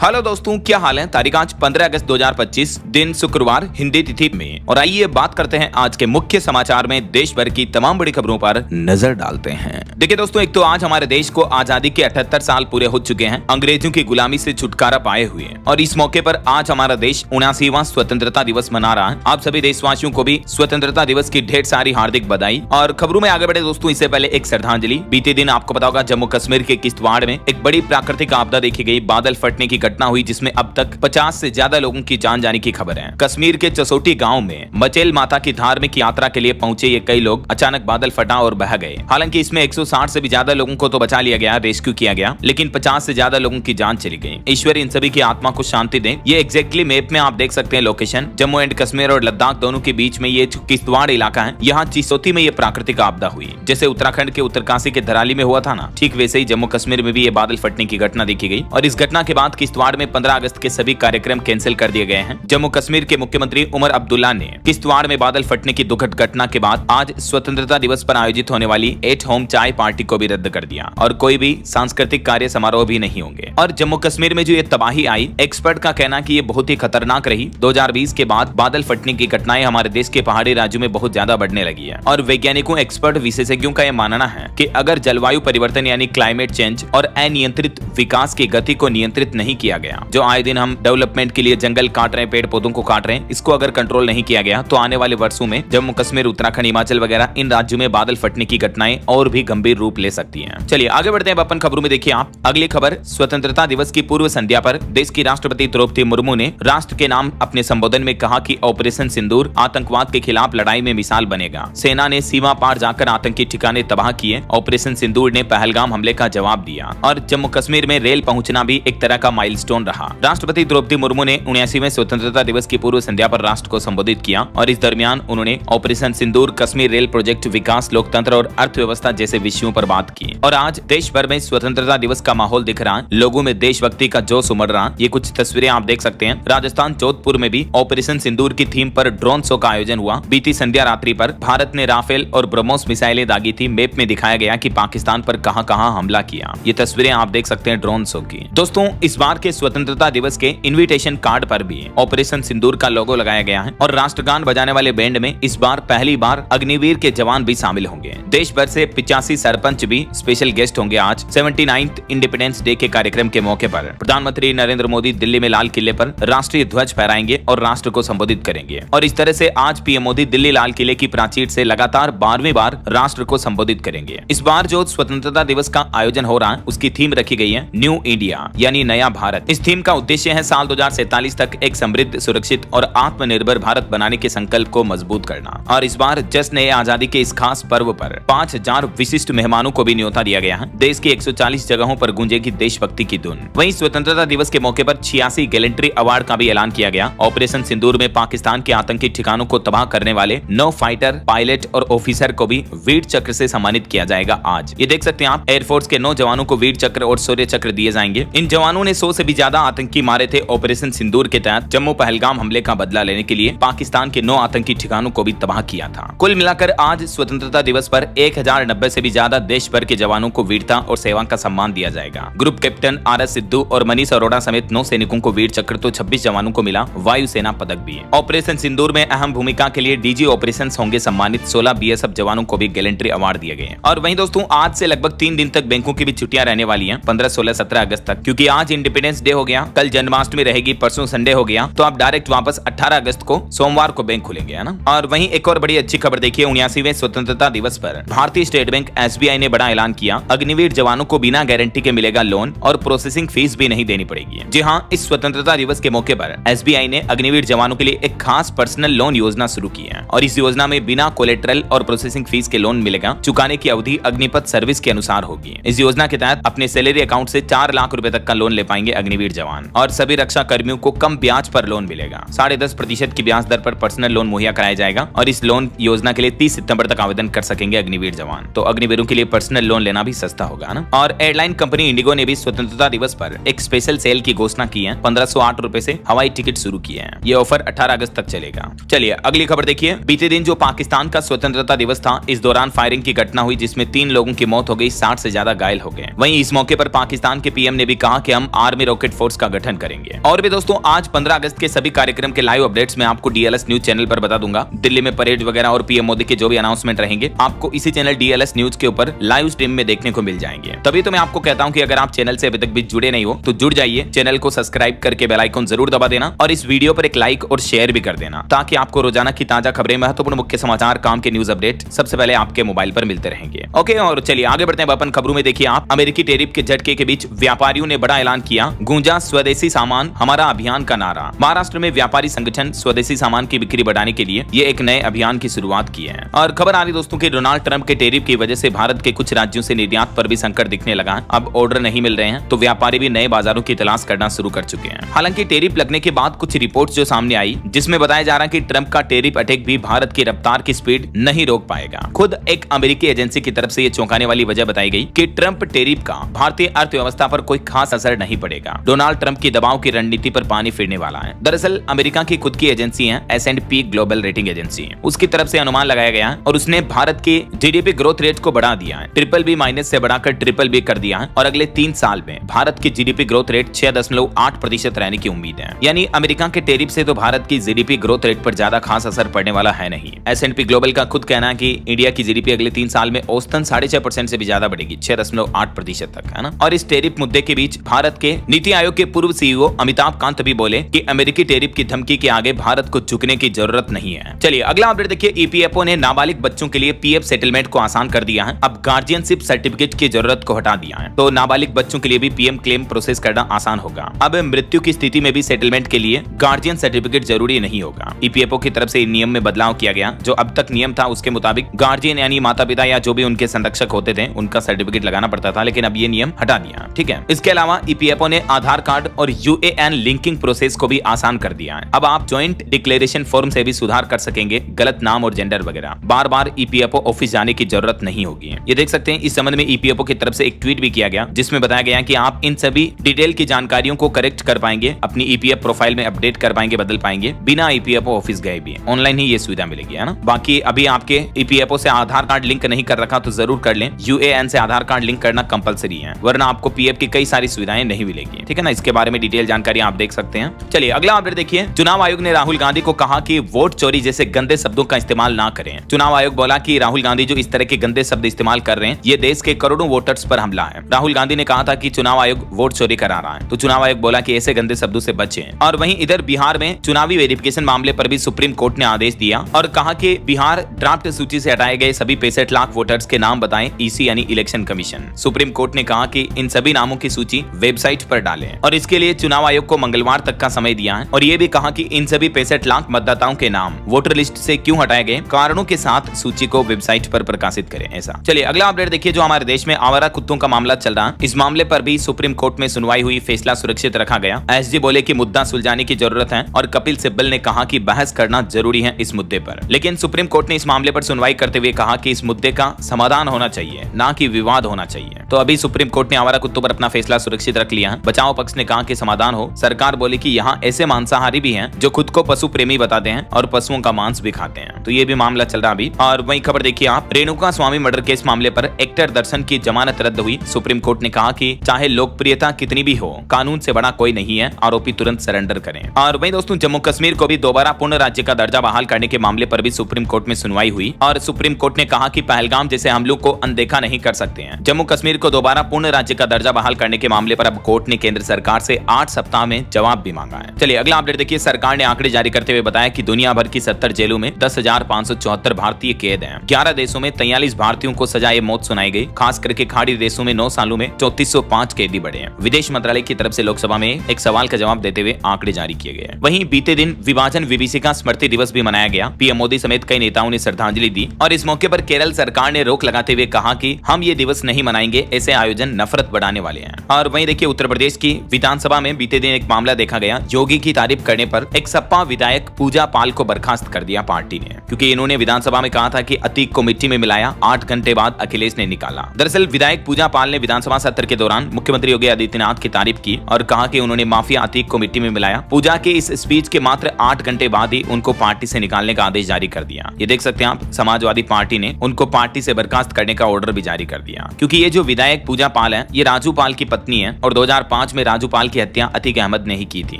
Hello दोस्तों, क्या हाल है। तारीख आज 15 अगस्त 2025, दिन शुक्रवार, हिंदी तिथि में। और आइए बात करते हैं आज के मुख्य समाचार में देश भर की तमाम बड़ी खबरों पर नजर डालते हैं। देखिए दोस्तों, एक तो आज हमारे देश को आजादी के 78 साल पूरे हो चुके हैं, अंग्रेजों की गुलामी से छुटकारा पाए हुए। और इस मौके पर आज हमारा देश 79वां स्वतंत्रता दिवस मना रहा है। आप सभी देशवासियों को भी स्वतंत्रता दिवस की ढेर सारी हार्दिक बधाई। और खबरों में आगे बढ़े दोस्तों, इससे पहले एक श्रद्धांजलि। बीते दिन आपको पता होगा, जम्मू कश्मीर के किश्तवाड़ में एक बड़ी प्राकृतिक आपदा देखी गई, बादल फटने की घटना हुई, जिसमें अब तक 50 से ज्यादा लोगों की जान जाने की खबर है। कश्मीर के चसोटी गांव में मचेल माता की धार्मिक यात्रा के लिए पहुंचे ये कई लोग अचानक बादल फटा और बह गए। हालांकि इसमें 160 से भी ज्यादा लोगों को तो बचा लिया गया, रेस्क्यू किया गया, लेकिन 50 से ज्यादा लोगों की जान चली गई। ईश्वर इन सभी की आत्मा को शांति दे। ये एग्जैक्टली मैप में आप देख सकते हैं लोकेशन, जम्मू एंड कश्मीर और लद्दाख दोनों के बीच में ये किश्तवाड़ इलाका है। यहाँ चिसोती में ये प्राकृतिक आपदा हुई। जैसे उत्तराखंड के उत्तरकाशी के धराली में हुआ था ना, ठीक वैसे ही जम्मू कश्मीर में भी ये बादल फटने की घटना देखी गई। और इस घटना के बाद किश्तवाड़ में 15 अगस्त के सभी कार्यक्रम कैंसिल कर दिए गए हैं। जम्मू कश्मीर के मुख्यमंत्री उमर अब्दुल्ला ने किश्तवाड़ में बादल फटने की दुखद घटना के बाद आज स्वतंत्रता दिवस पर आयोजित होने वाली एट होम चाय पार्टी को भी रद्द कर दिया और कोई भी सांस्कृतिक कार्य समारोह भी नहीं होंगे। और जम्मू कश्मीर में जो ये तबाही आई, एक्सपर्ट का कहना कि ये बहुत ही खतरनाक रही। 2020 के बाद बादल फटने की घटनाएं हमारे देश के पहाड़ी राज्यों में बहुत ज्यादा बढ़ने लगी है। और वैज्ञानिकों, एक्सपर्ट, विशेषज्ञों का यह मानना है कि अगर जलवायु परिवर्तन यानी क्लाइमेट चेंज और अनियंत्रित विकास की गति को नियंत्रित नहीं किया गया, जो आए दिन हम डेवलपमेंट के लिए जंगल काट रहे हैं, पेड़ पौधों को काट रहे हैं, इसको अगर कंट्रोल नहीं किया गया तो आने वाले वर्षों में जम्मू कश्मीर, उत्तराखंड, हिमाचल वगैरह इन राज्यों में बादल फटने की घटनाएं और भी गंभीर रूप ले सकती हैं। चलिए आगे बढ़ते हैं अपन खबरों में। देखिए आप अगली खबर, स्वतंत्रता दिवस की पूर्व संध्या पर देश की राष्ट्रपति द्रौपदी मुर्मू ने राष्ट्र के नाम अपने संबोधन में कहा कि ऑपरेशन सिंदूर आतंकवाद के खिलाफ लड़ाई में मिसाल बनेगा। सेना ने सीमा पार जाकर आतंकी ठिकाने तबाह किए। ऑपरेशन सिंदूर ने पहलगाम हमले का जवाब दिया। और जम्मू कश्मीर में रेल पहुंचना भी एक तरह का माइलस्टोन रहा। राष्ट्रपति द्रौपदी मुर्मू ने 79वें स्वतंत्रता दिवस की पूर्व संध्या पर राष्ट्र को संबोधित किया और इस दरमियान उन्होंने ऑपरेशन सिंदूर, कश्मीर रेल प्रोजेक्ट, विकास, लोकतंत्र और अर्थव्यवस्था जैसे विषयों पर बात की। और आज देश भर में स्वतंत्रता दिवस का माहौल दिख रहा है, लोगों में देशभक्ति का जोश उमड़ रहा। ये कुछ तस्वीरें आप देख सकते हैं। राजस्थान जोधपुर में भी ऑपरेशन सिंदूर की थीम पर ड्रोन शो का आयोजन हुआ। बीती संध्या रात्रि पर भारत ने राफेल और ब्रह्मोस मिसाइलें दागी थी। मैप में दिखाया गया कि पाकिस्तान पर कहां-कहां हमला किया। ये तस्वीरें आप देख सकते हैं ड्रोन शो की। दोस्तों, इस बार के स्वतंत्रता दिवस के इन्विटेशन कार्ड पर भी ऑपरेशन सिंदूर का लोगो लगाया गया है। और राष्ट्रगान बजाने वाले बैंड में इस बार पहली बार अग्निवीर के जवान भी शामिल होंगे। देश भर से 85 सरपंच भी स्पेशल गेस्ट होंगे। आज 79th इंडिपेंडेंस डे के कार्यक्रम के मौके पर प्रधानमंत्री नरेंद्र मोदी दिल्ली में लाल किले पर राष्ट्रीय ध्वज फहराएंगे और राष्ट्र को संबोधित करेंगे। और इस तरह से आज पीएम मोदी दिल्ली लाल किले की प्राचीर से लगातार 12वीं बार राष्ट्र को संबोधित करेंगे। इस बार जो स्वतंत्रता दिवस का आयोजन हो रहा है, उसकी थीम रखी गई है न्यू इंडिया, यानी नया भारत। इस थीम का उद्देश्य है साल 2047 तक एक समृद्ध, सुरक्षित और आत्मनिर्भर भारत बनाने के संकल्प को मजबूत करना। और इस बार जश्न आजादी के इस खास पर्व पर 5000 विशिष्ट मेहमानों को भी न्योता दिया गया है। देश की 140 जगहों पर गूंजेगी देशभक्ति की धुन। वहीं स्वतंत्रता दिवस के मौके पर 86 गैलेंट्री अवार्ड का भी ऐलान किया गया। ऑपरेशन सिंदूर में पाकिस्तान के आतंकी ठिकानों को तबाह करने वाले 9 फाइटर, पायलट और ऑफिसर को भी वीर चक्र से सम्मानित किया जाएगा। आज ये देख सकते हैं आप, एयरफोर्स के 9 जवानों को वीर चक्र और शौर्य चक्र दिए जाएंगे। इन जवानों ने 100 से भी ज्यादा आतंकी मारे थे। ऑपरेशन सिंदूर के तहत जम्मू पहलगाम हमले का बदला लेने के लिए पाकिस्तान के 9 आतंकी ठिकानों को भी तबाह किया था। कुल मिलाकर आज स्वतंत्रता दिवस पर 1090 से भी ज्यादा देश भर के जवानों को वीरता और सेवा का सम्मान दिया जाएगा। ग्रुप कैप्टन RS सिद्धू और मनीष अरोड़ा समेत 9 सैनिकों को वीर चक्र तो 26 जवानों को मिला वायुसेना पदक भी। ऑपरेशन सिंदूर में अहम भूमिका के लिए DG ऑपरेशन होंगे सम्मानित। 16 BSF जवानों को भी गैलेंट्री अवार्ड दिए गए। और वहीं दोस्तों, आज से लगभग 3 दिन तक बैंकों की भी छुट्टियां रहने वाली हैं, 15, 16, 17 अगस्त तक, क्योंकि आज इंडिपेंडेंस डे हो गया, कल जन्माष्टमी रहेगी, परसों संडे हो गया, तो आप डायरेक्ट वापस 18 अगस्त को सोमवार को बैंक खुलेंगे, है ना। और वहीं एक और बड़ी अच्छी खबर देखिए, 79वें स्वतंत्रता दिवस पर भारतीय स्टेट बैंक SBI ने बड़ा ऐलान किया। अग्निवीर जवानों को बिना गारंटी के मिलेगा लोन और प्रोसेसिंग फीस भी नहीं देनी पड़ेगी। जी हाँ, इस स्वतंत्रता दिवस के मौके पर SBI ने अग्निवीर जवानों के लिए एक खास पर्सनल लोन योजना शुरू की है। और इस योजना में बिना कोलेटरल और प्रोसेसिंग फीस के लोन मिलेगा। चुकाने की अवधि अग्निपथ सर्विस के अनुसार होगी। इस योजना के तहत अपने सैलरी अकाउंट से 4 लाख रुपए तक का लोन ले पाएंगे अग्निवीर जवान। और सभी रक्षा कर्मियों को कम ब्याज पर लोन मिलेगा। 10.5% की ब्याज दर पर पर्सनल लोन मुहैया कराया जाएगा। और इस लोन योजना के लिए 30 सितंबर तक आवेदन कर सकेंगे अग्निवीर जवान। तो अग्निवीरों के लिए पर्सनल लोन लेना भी सस्ता होगा ना। और एयरलाइन कंपनी इंडिगो ने भी स्वतंत्रता दिवस पर एक स्पेशल सेल की घोषणा की है। 1508 रुपए से हवाई टिकट शुरू किए हैं। ये ऑफर 18 अगस्त तक चलेगा। चलिए अगली खबर देखिए। बीते दिन जो पाकिस्तान का स्वतंत्रता दिवस था, इस दौरान फायरिंग की घटना हुई जिसमें 3 लोगों की मौत हो गई, 60 से ज्यादा घायल हो गए। वहीं इस मौके पर पाकिस्तान के PM ने भी कहा कि हम आर्मी रॉकेट फोर्स का गठन करेंगे। और भी दोस्तों आज 15 अगस्त के सभी कार्यक्रम के लाइव अपडेट्स मैं आपको डीएलएस न्यूज चैनल पर बता दूंगा। दिल्ली में परेड वगैरह और पीएम मोदी के जो भी अनाउंसमेंट रहेंगे आपको इसी चैनल डीएलएस न्यूज के ऊपर लाइव स्ट्रीम में देखने को मिल जाएंगे। तभी तो मैं आपको कहता हूं कि अगर आप चैनल से अभी तक भी जुड़े नहीं हो तो जुड़ जाइए, चैनल को सब्सक्राइब करके बेल आइकन जरूर दबा देना और इस वीडियो पर एक लाइक और शेयर भी कर देना ताकि आपको रोजाना की ताजा खबरें, महत्वपूर्ण मुख्य समाचार, काम के न्यूज अपडेट सबसे पहले आपके मोबाइल पर मिलते रहेंगे। ओके, और चलिए आगे बढ़ते हैं अपन खबरों में। देखिए आप, अमेरिकी टैरिफ के झटके के बीच व्यापारियों ने बड़ा ऐलान किया, गूंजा स्वदेशी सामान हमारा अभियान का नारा। महाराष्ट्र में व्यापारी संगठन स्वदेशी सामान की बिक्री बढ़ाने के लिए ये एक नए अभियान की शुरुआत की है। और खबर आ रही दोस्तों कि डोनाल्ड ट्रंप के टैरिफ की वजह से भारत के कुछ राज्यों से निर्यात पर भी संकट दिखने लगा है। अब ऑर्डर नहीं मिल रहे हैं तो व्यापारी भी नए बाजारों की तलाश करना शुरू कर चुके हैं। हालांकि टैरिफ लगने के बाद कुछ रिपोर्ट्स जो सामने आई जिसमें बताया जा रहा है कि ट्रंप का टैरिफ अटैक भी भारत की रफ्तार की स्पीड नहीं रोक पाएगा। खुद एक अमेरिकी एजेंसी की तरफ से यह चौंकाने वाली वजह बताई गई कि ट्रंप टैरिफ का भारतीय अर्थव्यवस्था पर कोई खास असर नहीं पड़ेगा। डोनाल्ड ट्रंप की दबाव की रणनीति पर पानी फिरने वाला है। दरअसल अमेरिका की खुद की एजेंसी है S&P ग्लोबल रेटिंग एजेंसी, उसकी तरफ से अनुमान लगाया गया है और उसने भारत के जीडीपी ग्रोथ रेट को बढ़ा दिया है। BBB- से बढ़ाकर BBB कर दिया है और अगले 3 साल में भारत की जीडीपी ग्रोथ रेट 6.8% रहने की उम्मीद है। यानी अमेरिका के टैरिफ से तो भारत की जीडीपी ग्रोथ रेट पर ज्यादा खास असर पड़ने वाला है नहीं। S&P ग्लोबल का खुद कहना है कि इंडिया की जीडीपी अगले 3 साल में औसतन 6.5% से भी ज्यादा बढ़ेगी, 6.8% तक, है ना। और इस टैरिफ मुद्दे के बीच भारत के नीति आयोग के पूर्व सीईओ अमिताभ कांत भी बोले कि अमेरिकी टैरिफ की धमकी के आगे भारत को झुकने की जरूरत नहीं है। चलिए अगला अपडेट देखिए। ईपीएफओ ने नाबालिग बच्चों के लिए पीएफ सेटलमेंट को आसान कर दिया है। अब गार्जियनशिप सर्टिफिकेट की जरूरत को हटा दिया है, तो नाबालिग बच्चों के लिए भी पीएम क्लेम प्रोसेस करना आसान होगा। अब मृत्यु की स्थिति में भी सेटलमेंट के लिए गार्जियन सर्टिफिकेट जरूरी नहीं होगा। ईपीएफओ की तरफ से नियम में बदलाव किया गया। जो अब तक नियम था उसके मुताबिक गार्जियन यानी माता पिता या जो भी उनके संरक्षक होते थे उनका सर्टिफिकेट लगाना पड़ता था, लेकिन अब ये नियम हटा दिया। ठीक है। इसके अलावा ईपीएफओ ने आधार कार्ड और यूएएन लिंकिंग प्रोसेस को भी आसान कर दिया है। अब आप ज्वाइंट डिक्लेरेशन फॉर्म से भी सुधार कर सकेंगे, गलत नाम और जेंडर वगैरह। बार बार ईपीएफओ ऑफिस जाने की जरूरत नहीं होगी। ये देख सकते हैं इस संबंध में ईपीएफओ की तरफ से एक ट्वीट भी किया गया जिसमें बताया गया कि आप इन सभी डिटेल की जानकारियों को करेक्ट कर पाएंगे, अपनी ईपीएफ प्रोफाइल में अपडेट कर पाएंगे, बदल पाएंगे बिना ईपीएफओ ऑफिस गए भी। ऑनलाइन ही ये सुविधा मिलेगी, है ना। बाकी अभी आपके ईपीएफओ से आधार कार्ड लिंक नहीं कर रखा तो जरूर कर लें। यूएएन से आधार कार्ड लिंक करना कंपलसरी है, वरना आपको पीएफ की कई सारी सुविधाएं नहीं मिलेगी। ठीक है ना। इसके बारे में डिटेल जानकारी आप देख सकते हैं। चलिए अगला अपडेट देखिए। चुनाव आयोग ने राहुल गांधी को कहा कि वोट चोरी जैसे गंदे शब्दों का इस्तेमाल ना करें। चुनाव आयोग बोला कि राहुल गांधी जो इस तरह के गंदे शब्द इस्तेमाल कर रहे हैं ये देश के करोड़ों वोटर्स पर हमला है। राहुल गांधी ने कहा था कि चुनाव आयोग वोट चोरी करा रहा है, तो चुनाव आयोग बोला कि ऐसे गंदे शब्दों से बचें। और वहीं इधर बिहार में चुनावी वेरिफिकेशन मामले पर भी सुप्रीम कोर्ट ने आदेश दिया और कहा कि बिहार ड्राफ्ट सूची से हटाए गए सभी 65 लाख वोटर्स के नाम बताएं ईसी यानी इलेक्शन कमीशन। सुप्रीम कोर्ट ने कहा कि इन सभी नामों की सूची वेबसाइट पर डालें और इसके लिए चुनाव आयोग को मंगलवार तक का समय दिया है। और ये भी कहा कि इन सभी 65 लाख मतदाताओं के नाम वोटर लिस्ट से क्यों हटाए गए, कारणों के साथ सूची को वेबसाइट पर प्रकाशित करें। ऐसा। चलिए अगला अपडेट देखिए। जो हमारे देश में आवारा कुत्तों का मामला चल रहा है, इस मामले पर भी सुप्रीम कोर्ट में सुनवाई हुई, फैसला सुरक्षित रखा गया। एसजी बोले कि मुद्दा सुलझाने की जरूरत है और कपिल सिब्बल ने कहा कि बहस करना जरूरी है इस मुद्दे पर। लेकिन सुप्रीम कोर्ट ने इस मामले पर सुनवाई करते हुए कहा कि इस मुद्दे का समाधान होना चाहिए, ना कि विवाद होना चाहिए। तो अभी सुप्रीम कोर्ट ने आवारा कुत्तों पर अपना फैसला सुरक्षित रख लिया है। बचाव पक्ष ने कहा कि समाधान हो। सरकार बोली कि यहाँ ऐसे मांसाहारी भी हैं जो खुद को पशु प्रेमी बताते हैं और पशुओं का मांस भी खाते हैं, तो ये भी मामला चल रहा अभी। और वही खबर देखिए आप, रेणुका स्वामी मर्डर केस मामले पर एक्टर दर्शन की जमानत रद्द हुई। सुप्रीम कोर्ट ने कहा कि चाहे लोकप्रियता कितनी भी हो, कानून से बड़ा कोई नहीं है, आरोपी तुरंत सरेंडर करें। और वही दोस्तों जम्मू कश्मीर को भी दोबारा पूर्ण राज्य का दर्जा बहाल करने के मामले पर भी सुप्रीम कोर्ट में सुनवाई हुई और सुप्रीम कोर्ट ने कहा कि पहलगाम जैसे हमलों को अनदेखा नहीं कर सकते हैं। जम्मू कश्मीर को दोबारा पूर्ण राज्य का दर्जा बहाल करने के मामले पर अब कोर्ट ने केंद्र सरकार से 8 सप्ताह में जवाब भी मांगा है। चलिए अगला अपडेट देखिए। सरकार ने आंकड़े जारी करते हुए बताया कि दुनिया भर की 70 जेलों में 10,574 भारतीय कैद हैं। 11 देशों में 43 भारतीयों को सजाए मौत सुनाई गई। खास करके खाड़ी देशों में 9 सालों में 3405 कैदी बढ़े हैं। विदेश मंत्रालय की तरफ से लोकसभा में एक सवाल का जवाब देते हुए आंकड़े जारी किए गए। वहीं बीते दिन विभाजन विभीषिका स्मृति दिवस भी मनाया गया। पीएम मोदी समेत कई नेताओं ने श्रद्धांजलि दी और इस मौके पर केरल सरकार ने रोक लगाते हुए कहा कि हम ये दिवस नहीं मनाएंगे, ऐसे आयोजन नफरत बढ़ाने वाले हैं। और वहीं देखिए उत्तर प्रदेश की विधानसभा में बीते दिन एक मामला देखा गया। योगी की तारीफ करने पर एक सपा विधायक पूजा पाल को बर्खास्त कर दिया पार्टी ने, क्योंकि इन्होंने विधानसभा में कहा था कि अतीक को मिट्टी में मिलाया। 8 घंटे बाद अखिलेश ने निकाला। दरअसल विधायक पूजा पाल ने विधानसभा सत्र के दौरान मुख्यमंत्री योगी आदित्यनाथ की तारीफ की और कहा कि उन्होंने माफिया अतीक को मिट्टी में मिलाया। पूजा के इस स्पीच के मात्र 8 घंटे बाद ही उनको पार्टी से निकालने का आदेश जारी कर दिया। ये देख सकते हैं आप, समाजवादी पार्टी ने उनको पार्टी से बर्खास्त करने का ऑर्डर भी जारी कर दिया, क्योंकि ये जो विधायक पूजा पाल है ये राजू पाल की पत्नी है और 2005 2005 में राजू पाल की हत्या अतीक अहमद ने ही की थी।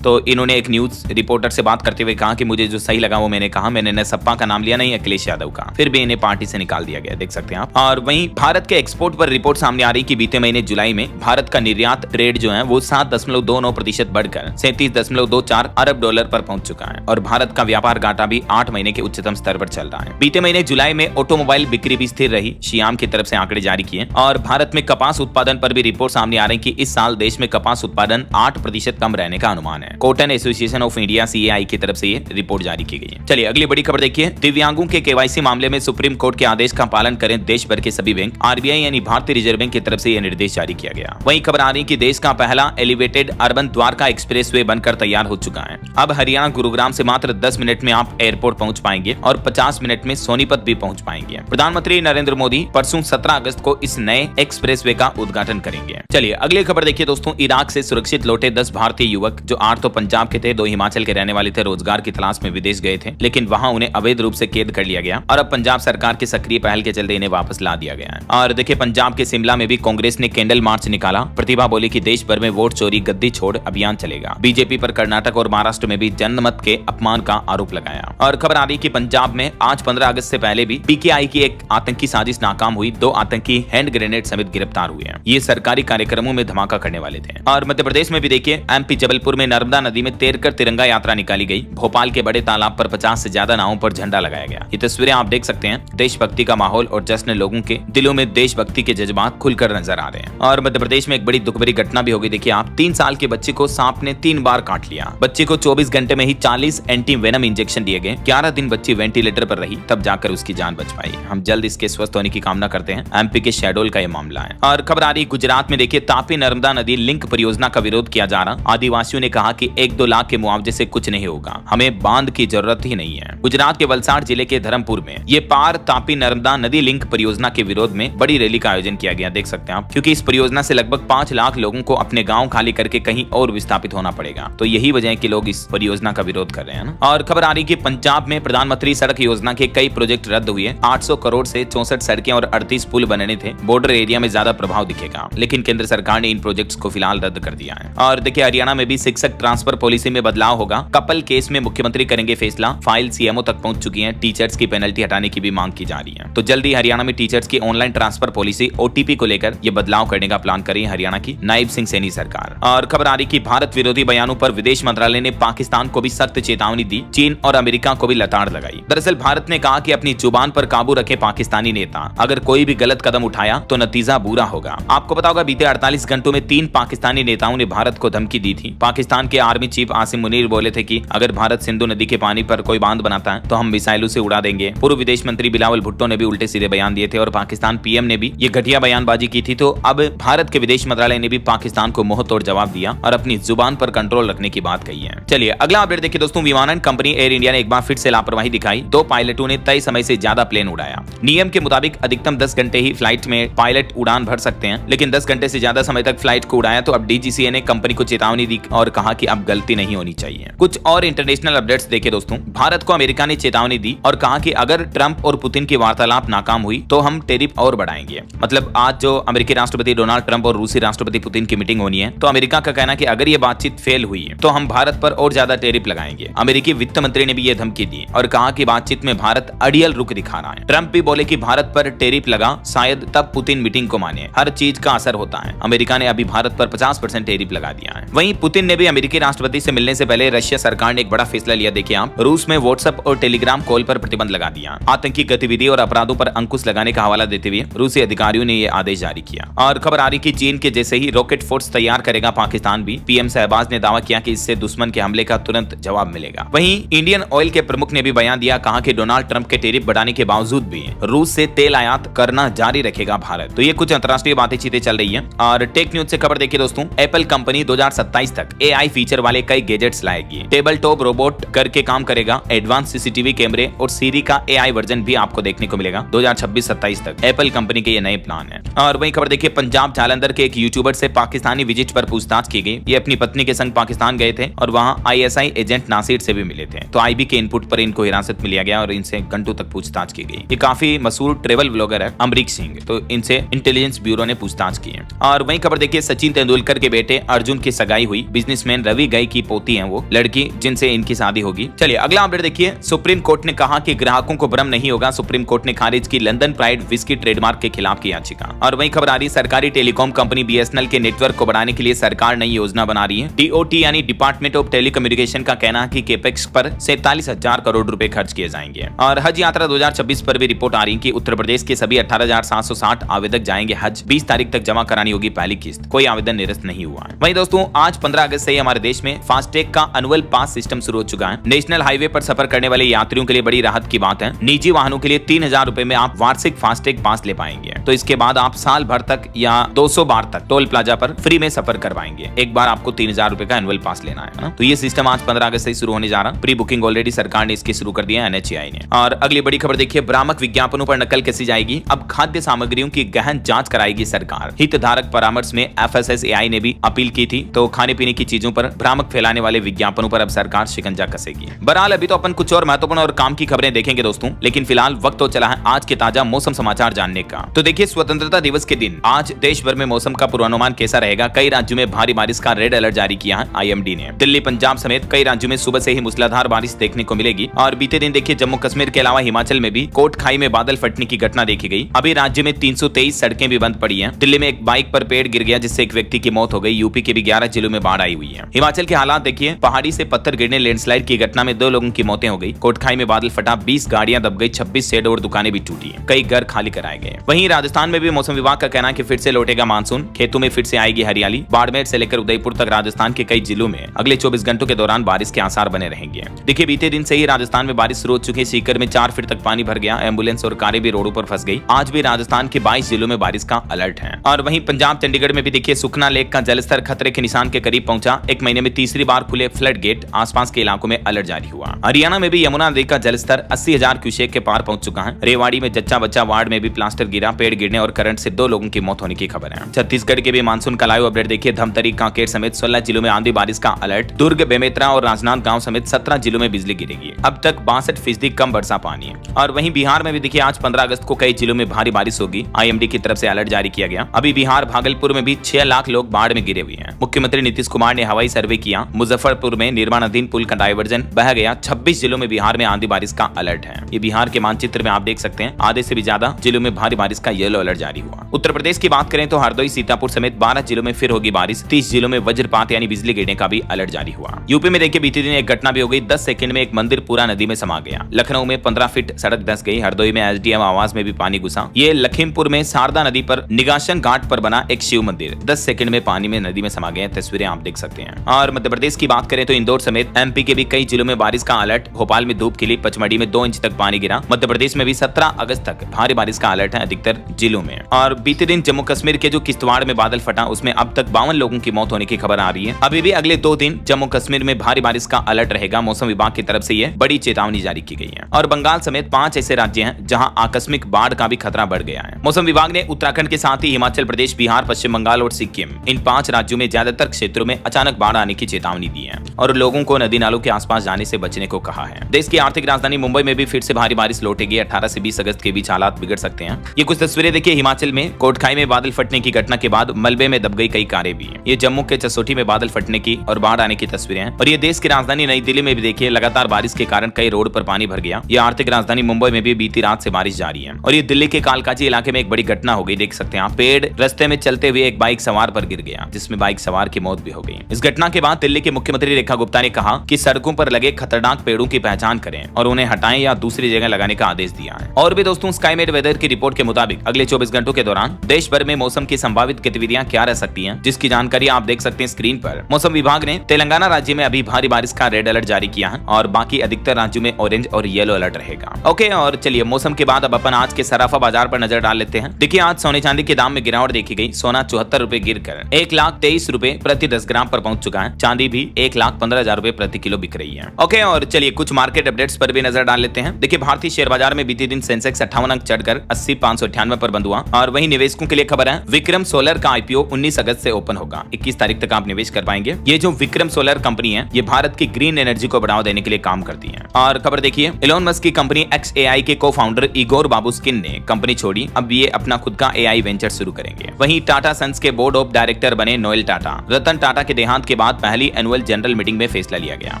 तो इन्होंने एक न्यूज रिपोर्टर से बात करते हुए कहा कि मुझे जो सही लगा वो मैंने कहा, मैंने न सपा का नाम लिया नहीं अखिलेश यादव का, फिर भी इन्हें पार्टी से निकाल दिया गया, देख सकते हैं आप। और वहीं भारत के एक्सपोर्ट पर रिपोर्ट सामने आ रही कि बीते महीने जुलाई में भारत का निर्यात ट्रेड जो है वो 7.29% बढ़कर 37.24 अरब डॉलर पर पहुंच चुका है और भारत का व्यापार घाटा भी 8 महीने के उच्चतम स्तर पर चल रहा है। बीते महीने जुलाई में ऑटोमोबाइल बिक्री भी स्थिर रही, शियाम की तरफ से आंकड़े जारी किए। और भारत में कपास उत्पादन पर भी रिपोर्ट सामने आ रही कि इस साल देश में कपास उत्पादन 8% कम रहने का अनुमान है। Cotton association of India CAI की तरफ से ये रिपोर्ट जारी की गई है। चलिए अगली बड़ी खबर देखिए। दिव्यांगों के KYC मामले में सुप्रीम कोर्ट के आदेश का पालन करें देश भर के सभी बैंक। RBI यानी भारतीय रिजर्व बैंक की तरफ से यह निर्देश जारी किया गया। वहीं खबर आ रही कि देश का पहला एलिवेटेड अर्बन द्वारका एक्सप्रेसवे बनकर तैयार हो चुका है। अब हरियाणा गुरुग्राम से मात्र 10 मिनट में आप एयरपोर्ट पहुंच पाएंगे और 50 मिनट में सोनीपत भी पहुंच पाएंगे। प्रधानमंत्री नरेंद्र मोदी परसों 17 अगस्त को इस नए एक्सप्रेसवे का उद्घाटन करेंगे। चलिए अगली खबर देखिए दोस्तों। इराक से सुरक्षित लौटे 10 भारतीय युवक, जो 8 तो पंजाब के थे, 2 हिमाचल के रहने वाले थे, रोजगार की तलाश में विदेश गए थे, लेकिन वहां उन्हें अवैध रूप से कैद कर लिया गया और अब पंजाब सरकार की सक्रिय पहल के चलते इन्हें वापस ला दिया गया है। और देखिए पंजाब के शिमला में भी कांग्रेस ने कैंडल मार्च निकाला। प्रतिभा बोली कि देश भर में वोट चोरी गद्दी छोड़ अभियान चलेगा। बीजेपी पर कर्नाटक और महाराष्ट्र में भी जनमत के अपमान का आरोप लगाया। और खबर आ रही कि पंजाब में आज 15 अगस्त से पहले भी PKI की एक आतंकी साजिश नाकाम हुई। 2 आतंकी हैंड ग्रेनेड समेत गिरफ्तार हुए हैं। ये सरकारी कार्यक्रमों में धमाका करने वाले थे। और मध्य प्रदेश में भी देखिए MP जबलपुर में नर्मदा नदी में तैरकर तिरंगा यात्रा निकाली गई। भोपाल के बड़े तालाब पर 50 से ज्यादा नावों पर झंडा लगाया गया। ये तस्वीरें आप देख सकते हैं। देशभक्ति का माहौल और जश्न, लोगों के दिलों में देशभक्ति के जज्बात खुलकर नजर आ रहे हैं। और मध्य प्रदेश में एक बड़ी दुख भरी घटना भी होगी। देखिए आप, 3 साल के बच्चे को सांप ने 3 बार काट लिया। बच्चे को 24 घंटे में ही 40 एंटी वेनम इंजेक्शन दिए गए। 11 दिन बच्ची वेंटिलेटर पर रही, तब जाकर उसकी जान बच पाई। हम जल्द इसके स्वस्थ होने की कामना करते हैं। MP के शहडोल का यह मामला है। और खबर आ रही गुजरात में देखिए, तापी नर्मदा नदी लिंक परियोजना का विरोध किया जा रहा। आदिवासियों ने कहा कि 1-2 लाख के मुआवजे से कुछ नहीं होगा, हमें बांध की जरूरत ही नहीं है। गुजरात के वलसाड़ जिले के धर्मपुर में ये पार तापी नर्मदा नदी लिंक परियोजना के विरोध में बड़ी रैली का आयोजन किया गया, देख सकते हैं आप। क्योंकि इस परियोजना से लगभग 5 लाख लोगों को अपने गांव खाली करके कहीं और विस्थापित होना पड़ेगा। तो यही वजह है कि लोग इस परियोजना का विरोध कर रहे हैं ना। और खबर आ रही कि पंजाब में प्रधानमंत्री सड़क योजना के कई प्रोजेक्ट रद्द हुए। 800 करोड़ से 64 सड़कें और 38 पुल बनने थे। बॉर्डर एरिया में ज्यादा प्रभाव दिखेगा, लेकिन केंद्र सरकार ने इन प्रोजेक्ट्स को फिलहाल रद्द कर दिया है। और देखिए हरियाणा में भी शिक्षक ट्रांसफर पॉलिसी में बदलाव होगा। कपल केस में मुख्यमंत्री करेंगे फैसला। फाइल CMO तक पहुंच चुकी है। टीचर्स की पेनल्टी हटाने की भी मांग की जा रही है। तो जल्दी हरियाणा में टीचर्स की ऑनलाइन ट्रांसफर पॉलिसी OTP को लेकर ये बदलाव करने का प्लान कर रही है हरियाणा की नायब सिंह सैनी सरकार। और खबर आ रही कि भारत विरोधी बयानों पर विदेश मंत्रालय ने पाकिस्तान को भी सख्त चेतावनी दी। चीन और अमेरिका को भी लताड़ लगाई। दरअसल भारत ने कहा कि अपनी जुबान पर काबू रखे पाकिस्तानी नेता, अगर कोई भी गलत कदम उठाया तो नतीजा बुरा होगा। आपको पता होगा बीते 48 घंटों में 3 पाकिस्तानी नेताओं ने भारत को धमकी दी थी। पाकिस्तान के आर्मी चीफ आसिम मुनीर बोले थे कि अगर भारत सिंधु नदी के पानी पर कोई बांध बनाता है तो हम मिसाइलों से उड़ा देंगे। पूर्व विदेश मंत्री बिलावल भुट्टो ने भी उल्टे सीधे बयान दिए थे और पाकिस्तान PM ने भी ये घटिया बयानबाजी की थी। तो अब भारत के विदेश मंत्रालय ने भी पाकिस्तान को मुंह तोड़ जवाब दिया और अपनी जुबान पर कंट्रोल रखने की बात कही है। चलिए अगला अपडेट देखिए दोस्तों। विमानन कंपनी एयर इंडिया ने एक बार फिर से लापरवाही दिखाई। 2 पायलटों ने तय समय से ज्यादा प्लेन उड़ाया। नियम के मुताबिक अधिकतम 10 घंटे ही फ्लाइट में पायलट उड़ान भर सकते हैं, लेकिन 10 घंटे से ज्यादा समय तक फ्लाइट को उड़ाया। तो अब DGCA ने कंपनी को चेतावनी दी और कहा कि अब गलती नहीं होनी चाहिए। कुछ और इंटरनेशनल अपडेट्स देखिए दोस्तों। भारत को अमेरिका ने चेतावनी दी और कहा कि अगर ट्रंप और पुतिन की वार्तालाप नाकाम हुई तो हम टैरिफ और बढ़ाएंगे। मतलब आज जो अमेरिकी राष्ट्रपति डोनाल्ड ट्रंप और रूसी राष्ट्रपति पुतिन की मीटिंग होनी है, तो अमेरिका का कहना है कि अगर ये बातचीत फेल हुई तो हम भारत पर और ज्यादा टैरिफ लगाएंगे। अमेरिकी वित्त मंत्री ने भी ये धमकी दी और कहा कि बातचीत में भारत अड़ियल रुख दिखा रहा है। ट्रंप भी बोले कि भारत पर टैरिफ लगा, शायद तब पुतिन मीटिंग को माने। हर चीज का असर होता है। अमेरिका ने अभी भारत पर 50% टैरिफ लगा दिया है। वहीं पुतिन ने भी अमेरिकी राष्ट्रपति से मिलने से पहले रशिया सरकार ने एक बड़ा फैसला लिया। देखिए आप, रूस में व्हाट्सएप और टेलीग्राम कॉल पर प्रतिबंध लगा दिया। आतंकी गतिविधि और अपराधों पर अंकुश लगाने का हवाला देते हुए रूसी अधिकारियों ने यह आदेश जारी किया। और खबर आ रही कि चीन के जैसे ही रॉकेट फोर्स तैयार करेगा पाकिस्तान भी। PM शहबाज ने दावा किया कि इससे दुश्मन के हमले का तुरंत जवाब मिलेगा। वहीं इंडियन ऑयल के प्रमुख ने भी बयान दिया, कहा कि डोनाल्ड ट्रंप के टैरिफ बढ़ाने के बावजूद भी रूस से तेल आयात करना जारी रखेगा भारत। तो ये कुछ अंतरराष्ट्रीय बातें चीतें चल रही है। और टेक न्यूज से खबर देखिए दोस्तों। एप्पल कंपनी 2027 तक AI फीचर वाले कई गैजेट्स लाएगी। टेबल टॉप रोबोट करके काम करेगा। एडवांस CCTV कैमरे और सीरी का AI वर्जन भी आपको देखने को मिलेगा 2026-27 तक। एप्पल कंपनी के ये नए प्लान है। और वही खबर देखिए, पंजाब जालंधर के एक यूट्यूबर से पाकिस्तानी विजिट पर पूछताछ की गई। ये अपनी पत्नी के संग पाकिस्तान गए थे और वहां ISI एजेंट नासिर से भी मिले थे। तो IB के इनपुट पर इनको हिरासत में लिया गया और इनसे घंटों तक पूछताछ की गई। ये काफी मशहूर ट्रेवल ब्लॉगर है अमरीक सिंह। तो इनसे इंटेलिजेंस ब्यूरो ने पूछताछ की है। और वही खबर देखिए, सचिन तेंदुलकर तेंदुलकर के बेटे अर्जुन की सगाई हुई। बिजनेसमैन रवि गई की पोती है वो लड़की जिनसे इनकी शादी होगी। चलिए अगला अपडेट देखिए। सुप्रीम कोर्ट ने कहा कि ग्राहकों को भ्रम नहीं होगा। सुप्रीम कोर्ट ने खारिज की लंदन प्राइड विस्की ट्रेडमार्क के खिलाफ की याचिका। और वही खबर आ रही सरकारी टेलीकॉम कंपनी बीएसएनएल के नेटवर्क को बढ़ाने के लिए सरकार नई योजना बना रही है। डीओटी यानी डिपार्टमेंट ऑफ टेलीकम्युनिकेशन का कहना है कि केपेक्स पर 47,000 करोड़ रुपए खर्च किए जाएंगे। और हज यात्रा 2026 पर भी रिपोर्ट आ रही है कि उत्तर प्रदेश के सभी 18,760 आवेदक जाएंगे हज। 20 तारीख तक जमा करानी होगी पहली किस्त। कोई आवेदन निरस्त नहीं हुआ है। वहीं दोस्तों आज 15 अगस्त से हमारे देश में फास्टैग का एनुअल पास सिस्टम शुरू हो चुका है। नेशनल हाईवे पर सफर करने वाले यात्रियों के लिए बड़ी राहत की बात है। निजी वाहनों के लिए 3,000 रुपए में आप वार्षिक फास्टैग पास ले पाएंगे। तो इसके बाद आप साल भर तक या 200 बार तक टोल प्लाजा पर फ्री में सफर करवाएंगे। एक बार आपको 3,000 रुपए का एनुअल पास लेना है ना। तो ये सिस्टम आज 15 अगस्त से शुरू होने जा रहा है। प्री बुकिंग ऑलरेडी सरकार ने इसकी शुरू कर दिया है एनएचएआई ने। और अगली बड़ी खबर देखिए भ्रामक विज्ञापनों पर नकल कसी जाएगी। अब खाद्य सामग्रियों की गहन जांच कराएगी सरकार। हितधारक परामर्श में एफएसएसएआई ने भी अपील की थी। तो खाने पीने की चीजों पर भ्रामक फैलाने वाले विज्ञापनों पर अब सरकार शिकंजा कसेगी। बहरहाल अभी तो अपन कुछ और महत्वपूर्ण और काम की खबरें देखेंगे दोस्तों, लेकिन फिलहाल वक्त तो चला है आज के ताजा मौसम समाचार जानने का। तो देखिए स्वतंत्रता दिवस के दिन आज देश भर में मौसम का पूर्वानुमान कैसा रहेगा। कई राज्यों में भारी बारिश का रेड अलर्ट जारी किया है आईएमडी ने। दिल्ली पंजाब समेत कई राज्यों में सुबह से ही मूसलाधार बारिश देखने को मिलेगी। और बीते दिन देखिए जम्मू कश्मीर के अलावा हिमाचल में भी कोट खाई में बादल फटने की घटना देखी गई। अभी राज्य में 323 सड़कें भी बंद पड़ी हैं। दिल्ली में एक बाइक पर पेड़ गिर गया जिससे एक व्यक्ति की मौत हो गई। यूपी के भी 11 जिलों में बाढ़ आई हुई है। हिमाचल के हालात देखिए पहाड़ी से पत्थर गिरने लैंडस्लाइड की घटना में 2 लोगों की मौतें हो गई। कोटखाई में बादल फटा, 20 गाड़ियां दब गई, 26 शेड और दुकानें भी टूटी। कई घर खाली कराए गए। वहीं राजस्थान में भी मौसम विभाग का कहना है कि फिर से लौटेगा मानसून। खेतों में फिर से आएगी हरियाली। बाड़मेर से लेकर उदयपुर तक राजस्थान के कई जिलों में अगले 24 घंटों के दौरान बारिश के आसार बने रहेंगे। देखिए बीते दिन से ही राजस्थान में बारिश शुरू हो चुकी है। सीकर में 4 फीट तक पानी भर गया। एम्बुलेंस और कारें भी रोडों पर फंस गई। आज भी राजस्थान के 22 जिलों में बारिश का अलर्ट है। और वहीं पंजाब चंडीगढ़ में भी देखिए सुखना लेक का जलस्तर खतरे के निशान के करीब पहुंचा। एक महीने में तीसरी बार खुले फ्लड गेट। आसपास के इलाकों में अलर्ट जारी हुआ। हरियाणा में भी यमुना नदी का जलस्तर 80,000 क्यूसेक के पार पहुंच चुका है। रेवाड़ी में जच्चा बच्चा वार्ड में भी प्लास्टर गिरा। पेड़ गिरने और करंट से 2 लोगों की मौत होने की खबर है। छत्तीसगढ़ के भी मानसून का लाइव अपडेट देखिए। धमतरी कांकेर समेत 16 जिलों में आंधी बारिश का अलर्ट। दुर्ग बेमेतरा और राजनांदगांव समेत 17 जिलों में बिजली गिरेगी। अब तक 62% कम वर्षा पानी है। और वहीं बिहार में भी देखिए आज 15 अगस्त को कई जिलों में भारी बारिश होगी। आईएमडी की तरफ से अलर्ट जारी किया गया। अभी बिहार भागलपुर में भी 6 लाख लोग बाढ़ में गिरे हुए हैं। मुख्यमंत्री नीतीश कुमार ने हवाई सर्वे किया। मुजफ्फरपुर में निर्माणाधीन पुल का डायवर्जन बह गया। 26 जिलों में बिहार में आंधी बारिश का अलर्ट है। ये बिहार के मानचित्र में आप देख सकते हैं। आधे से भी ज्यादा जिलों में भारी बारिश का येलो अलर्ट जारी हुआ। उत्तर प्रदेश की बात करें तो हरदोई सीतापुर समेत 12 जिलों में फिर होगी बारिश। 30 जिलों में वज्रपात यानी बिजली गिरने का भी अलर्ट जारी हुआ। यूपी में देखिए बीते दिन एक घटना भी हो गई। 10 सेकंड में एक मंदिर पूरा नदी में समा गया। लखनऊ में 15 फीट सड़क धंस गई। हरदोई में एसडीएम आवास में भी पानी घुसा। ये लखीमपुर में शारदा नदी पर निगाशन घाट पर बना एक शिव मंदिर 10 सेकंड में पानी में नदी में समा गए। तस्वीरें आप देख सकते हैं। और मध्य प्रदेश की बात करें तो इंदौर समेत एमपी के भी कई जिलों में बारिश का अलर्ट। भोपाल में धूप खिली। पचमढ़ी में 2 इंच तक पानी गिरा। मध्य प्रदेश में भी 17 अगस्त तक भारी बारिश का अलर्ट है अधिकतर जिलों में। और बीते दिन जम्मू कश्मीर के जो किश्तवाड़ में बादल फटा उसमें अब तक 52 लोगों की मौत होने की खबर आ रही है। अभी भी अगले 2 दिन जम्मू कश्मीर में भारी बारिश का अलर्ट रहेगा। मौसम विभाग की तरफ से ये बड़ी चेतावनी जारी की गई है। और बंगाल समेत 5 ऐसे राज्य हैं जहां आकस्मिक बाढ़ का भी खतरा बढ़ गया है। मौसम विभाग ने उत्तराखंड के साथ ही हिमाचल प्रदेश, बिहार, पश्चिम बंगाल और सिक्किम इन 5 राज्यों में ज्यादातर क्षेत्रों में अचानक बाढ़ आने की चेतावनी दी है और लोगों को नदी नालों के आसपास जाने से बचने को कहा है। देश की आर्थिक राजधानी मुंबई में भी फिर से भारी बारिश लौटेगी। 18 से 20 अगस्त के बीच हालात बिगड़ सकते हैं। ये कुछ तस्वीरें देखिए हिमाचल में कोटखाई में बादल फटने की घटना के बाद मलबे में दब गई कई कारें भी हैं। ये जम्मू के चसोटी में बादल फटने की और बाढ़ आने की तस्वीरें हैं। और ये देश की राजधानी नई दिल्ली में भी देखिए लगातार बारिश के कारण कई रोड पर पानी भर गया। ये आर्थिक राजधानी मुंबई में भी बीती रात से बारिश जारी है। और ये दिल्ली के कालकाजी इलाके में एक बड़ी घटना हो गई। देख सकते हैं आप, पेड़ रास्ते में चलते हुए एक बाइक सवार पर गिर गया जिसमें बाइक सवार की मौत भी हो गई। इस घटना के बाद दिल्ली के मुख्यमंत्री रेखा गुप्ता ने कहा कि सड़कों पर लगे खतरनाक पेड़ों की पहचान करें और उन्हें हटाएं या दूसरी जगह लगाने का आदेश दिया है। और भी दोस्तों स्काईमेट वेदर की रिपोर्ट के मुताबिक अगले 24 घंटों के दौरान देश भर में मौसम की संभावित गतिविधियां क्या रह सकती हैं, जिसकी जानकारी आप देख सकते हैं स्क्रीन पर। मौसम विभाग ने तेलंगाना राज्य में अभी भारी बारिश का रेड अलर्ट जारी किया है और बाकी अधिकतर राज्यों में ऑरेंज और येलो अलर्ट रहेगा। ओके, और चलिए मौसम के बाद अब अपन आज के सराफा बाजार पर नजर डाल लेते हैं। देखिए आज सोने चांदी के दाम में गिरावट देखी गई। सोना 74 रुपए गिरकर 1,23,000 रुपए प्रति 10 ग्राम पर पहुंच चुका है। चांदी भी 1,15,000 रुपए प्रति किलो बिक रही है। ओके, और चलिए कुछ मार्केट अपडेट्स पर भी नजर डाल लेते हैं। देखिए भारतीय शेयर बाजार में बीते दिन सेंसेक्स 58 अंक चढ़कर 80,598 पर बंद हुआ। और वहीं निवेशकों के लिए खबर है, विक्रम सोलर का आईपीओ 19 अगस्त से ओपन होगा। 21 तारीख तक आप निवेश कर पाएंगे। ये जो विक्रम सोलर कंपनी है, ये भारत की ग्रीन एनर्जी को बढ़ावा देने के लिए काम करती है। और खबर देखिए, एलोन मस्क की कंपनी XAI के को-फाउंडर इगोर बाबुस्किन ने कंपनी छोड़ी। अब ये अपना खुद का AI वेंचर शुरू करेंगे। वहीं टाटा सन्स के बोर्ड ऑफ डायरेक्टर बने नोएल टाटा। रतन टाटा के देहांत के बाद पहली एनुअल जनरल मीटिंग में फैसला लिया गया।